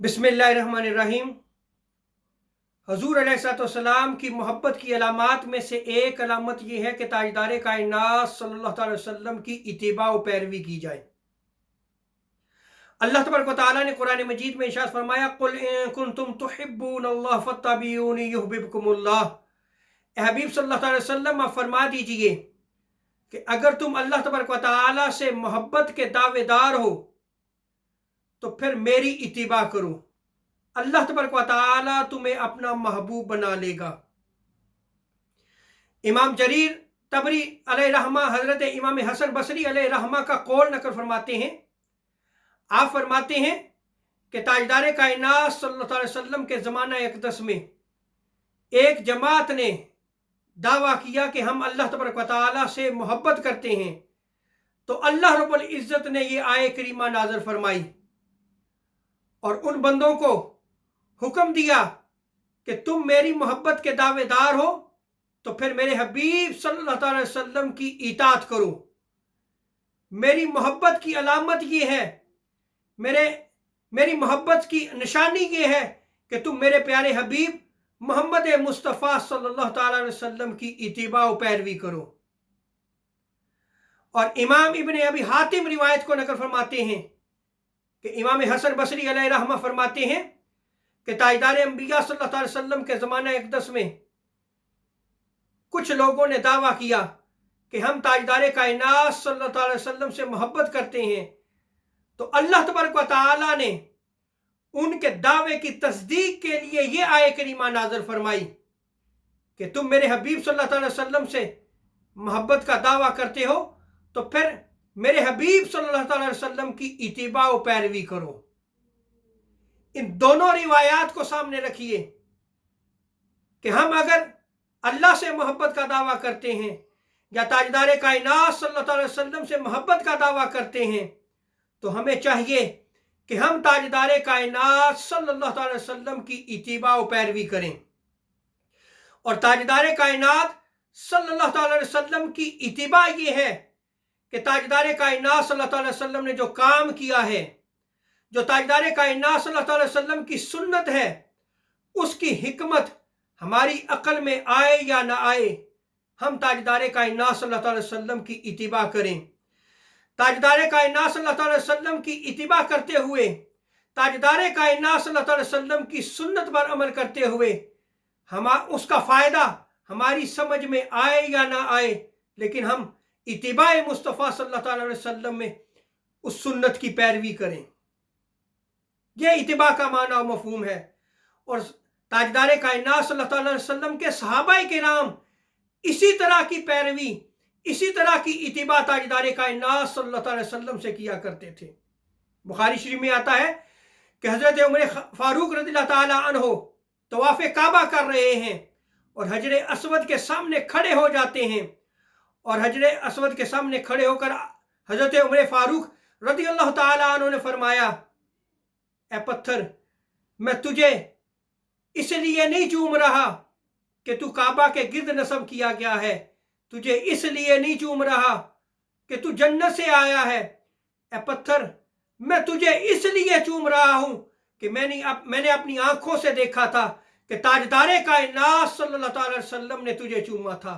बिस्मिल्लाहिर्रहमानिर्रहीम। हजूर अलैहिस्सलाम की मोहब्बत की अलामात में से एक अलामत यह है कि ताजदार कायनात सल्लल्लाहु अलैहि वसल्लम की इत्तिबा व पैरवी की जाए। अल्लाह तबारक व तआला ने कुरान मजीद में इरशाद फरमाया, कुल इन कुंतुम तुहिब्बूनल्लाह फत्तबिऊनी युहब्बिबकुमुल्लाह। हबीब सल्लल्लाहु अलैहि वसल्लम आप फरमा दीजिए कि अगर तुम अल्लाह तबारक व तआला से मोहब्बत के दावेदार हो तो फिर मेरी इत्तिबा करो, अल्लाह तबारक व तआला तुम्हें अपना महबूब बना लेगा। इमाम जरीर तबरी अलैहिर्रहमा हजरत इमाम हसन बसरी अलैहिर्रहमा का कौल नकल फरमाते हैं। आप फरमाते हैं कि ताजदार कायनात सल्लल्लाहु अलैहि वसल्लम के ज़माना अक़दस में एक जमात ने दावा किया कि हम अल्लाह तबारक व तआला से मोहब्बत करते हैं, तो अल्लाह रब्बुल इज़्ज़त ने ये आय करीमा नाज़िल फरमाई और उन बंदों को हुक्म दिया कि तुम मेरी मोहब्बत के दावेदार हो तो फिर मेरे हबीब सल्लल्लाहु अलैहि वसल्लम की इताअत करो। मेरी मोहब्बत की अलामत ये है, मेरी मोहब्बत की निशानी ये है कि तुम मेरे प्यारे हबीब मोहम्मद मुस्तफ़ा सल्लल्लाहु अलैहि वसल्लम की इत्तिबा व पैरवी करो। और इमाम इब्ने अबी हातिम रिवायत को नकल फरमाते हैं कि इमाम हसन बसरी अलैहिर्रहमा फरमाते हैं कि ताजदार अंबिया सल्लल्लाहु अलैहि वसल्लम के ज़माने अक़दस में कुछ लोगों ने दावा किया कि हम ताजदार कायनात सल्लल्लाहु अलैहि वसल्लम से मोहब्बत करते हैं, तो अल्लाह तबारक व तआला ने उनके दावे की तस्दीक के लिए ये आय करीमा नाज़िल फरमाई कि तुम मेरे हबीब सल्लल्लाहु अलैहि वसल्लम से मोहब्बत का दावा करते हो तो फिर मेरे हबीब सल्लल्लाहु अलैहि वसल्लम की इत्तिबा व पैरवी करो। इन दोनों रिवायात को सामने रखिए कि हम अगर अल्लाह से मोहब्बत का दावा करते हैं या ताजदार कायनात सल्लल्लाहु अलैहि वसल्लम से मोहब्बत का दावा करते हैं तो हमें चाहिए कि हम ताजदार कायनात सल्लल्लाहु अलैहि वसल्लम की इत्तिबा व पैरवी करें। और ताजदार कायनात सल्लल्लाहु अलैहि वसल्लम की इत्तिबा ये है कि ताजदार कायनात सल्लल्लाहु अलैहि वसल्लम ने जो काम किया है, जो ताजदार कायनात सल्लल्लाहु अलैहि वसल्लम की सुन्नत है, उसकी हिकमत हमारी अक्ल में आए या ना आए, हम ताजदार कायनात सल्लल्लाहु अलैहि वसल्लम की इत्तिबा करें। ताजदार कायनात सल्लल्लाहु अलैहि वसल्लम की इत्तिबा करते हुए, ताजदार कायनात सल्लल्लाहु अलैहि वसल्लम की सुन्नत पर अमल करते हुए उसका फ़ायदा हमारी समझ में आए या ना आए, लेकिन हम इत्तिबा मुस्तफ़ा सल्लल्लाहु अलैहि वसल्लम में उस सुन्नत की पैरवी करें। यह इत्तिबा का माना और मफ़हूम है। और ताजदार कायनात सल्लल्लाहु अलैहि वसल्लम के सहाबाए किराम इसी तरह की पैरवी, इसी तरह की इत्तिबा ताजदार कायनात सल्लल्लाहु अलैहि वसल्लम से किया करते थे। बुखारी शरीफ में आता है कि हज़रत उमर फारूक रज़ियल्लाहु ताला अन्हो तवाफ़े काबा कर रहे हैं और हजर असवद के सामने खड़े हो जाते हैं, और हजर असवद के सामने खड़े होकर हज़रत उमर फारूक रज़ियल्लाहु ताला अन्हो ने फरमाया, ए पत्थर, मैं तुझे इसलिए नहीं चूम रहा कि तू काबा के गिर्द नस्ब किया गया है, तुझे इसलिए नहीं चूम रहा कि तू जन्नत से आया है। ए पत्थर, मैं तुझे इसलिए चूम रहा हूं कि मैंने अपनी आंखों से देखा था कि ताजदार कायनात सल्लल्लाहु अलैहि वसल्लम ने तुझे चूमा था,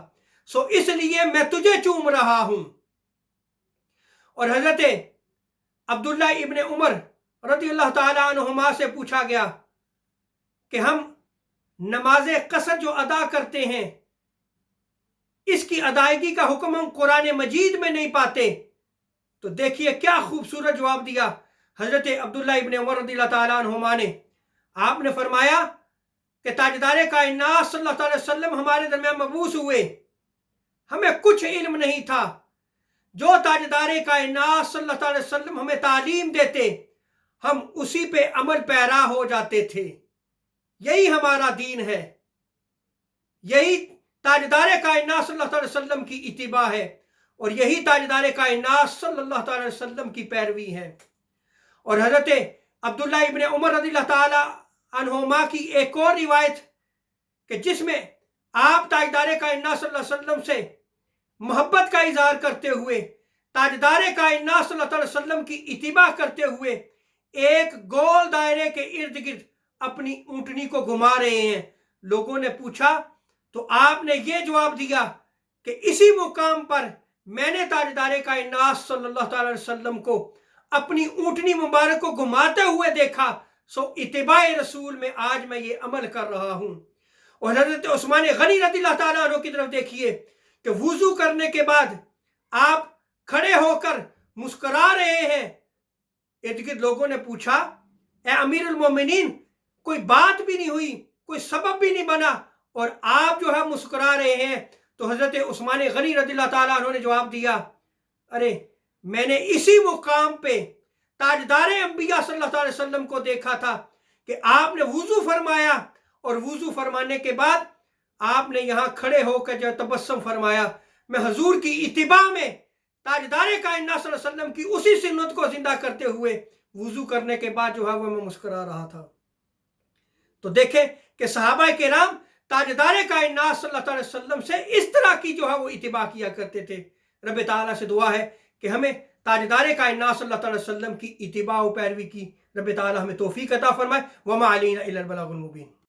सो इसलिए मैं तुझे चूम रहा हूं। और हजरत अब्दुल्ला इब्ने उमर रज़ियल्लाहु ताला अन्हुमा से पूछा गया कि हम नमाज कसर जो अदा करते हैं, इसकी अदायगी का हुक्म हम कुरान मजीद में नहीं पाते, तो देखिए क्या खूबसूरत जवाब दिया हजरत अब्दुल्ला इब्ने उमर रज़ियल्लाहु ताला अन्हुमा ने। आपने फरमाया कि ताजदार कायनात सल्लल्लाहु अलैहि वसल्लम हमारे दरमियान मबूस हुए, हमें कुछ इल्म नहीं था, जो ताजदार कायनात सल्लल्लाहु अलैहि वसल्लम हमें तालीम देते हम उसी पे अमल पैरा हो जाते थे। यही हमारा दीन है, यही ताजदार कायनात सल्लल्लाहु अलैहि वसल्लम की इत्तिबा है, और यही ताजदार कायनात सल्लल्लाहु अलैहि वसल्लम की पैरवी है। और हजरत अब्दुल्ला इब्ने उमर रज़ियल्लाहु ताला अन्हुमा की एक और रिवायत कि जिसमें आप ताजदार कायनात सल्लल्लाहु अलैहि वसल्लम से मोहब्बत का इजहार करते हुए, ताजदार कायनात सल्लल्लाहु अलैहि वसल्लम की इत्तिबा करते हुए ایک گول دائرے کے ارد گرد اپنی اونٹنی کو گھما رہے ہیں۔ لوگوں نے پوچھا تو آپ نے یہ جواب دیا کہ اسی مقام پر میں نے تاجدار کائنات صلی اللہ تعالی وسلم کو اپنی اونٹنی مبارک کو گھماتے ہوئے دیکھا، سو اتباع رسول میں آج میں یہ عمل کر رہا ہوں۔ اور حضرت عثمان غنی رضی اللہ تعالیٰ عنہ کی طرف دیکھیے کہ وضو کرنے کے بعد آپ کھڑے ہو کر مسکرا رہے ہیں۔ ارد گرد لوگوں نے پوچھا اے امیر المومنین، کوئی بات بھی نہیں ہوئی، کوئی سبب بھی نہیں بنا اور آپ جو ہے مسکرا رہے ہیں؟ تو حضرت عثمان غنی رضی اللہ تعالیٰ عنہ نے جواب دیا، ارے میں نے اسی مقام پہ تاجدار انبیاء صلی اللہ علیہ وسلم کو دیکھا تھا کہ آپ نے وضو فرمایا اور وضو فرمانے کے بعد آپ نے یہاں کھڑے ہو کر جو تبسم فرمایا۔ میں حضور کی اتباع میں تاجدار کائنات صلی اللہ علیہ وسلم کی اسی سنت کو زندہ کرتے ہوئے وضو کرنے کے بعد جو ہے وہ میں مسکرا رہا تھا۔ تو دیکھیں کہ صحابہ کرام تاجدار کائنات صلی اللہ علیہ وسلم سے اس طرح کی جو ہے وہ اتباع کیا کرتے تھے۔ رب تعالیٰ سے دعا ہے کہ ہمیں تاجدار کائنات صلی اللہ علیہ وسلم کی اتباع و پیروی کی رب تعالیٰ ہمیں توفیق عطا فرمائے۔ وما علینا الا البلاغ المبین۔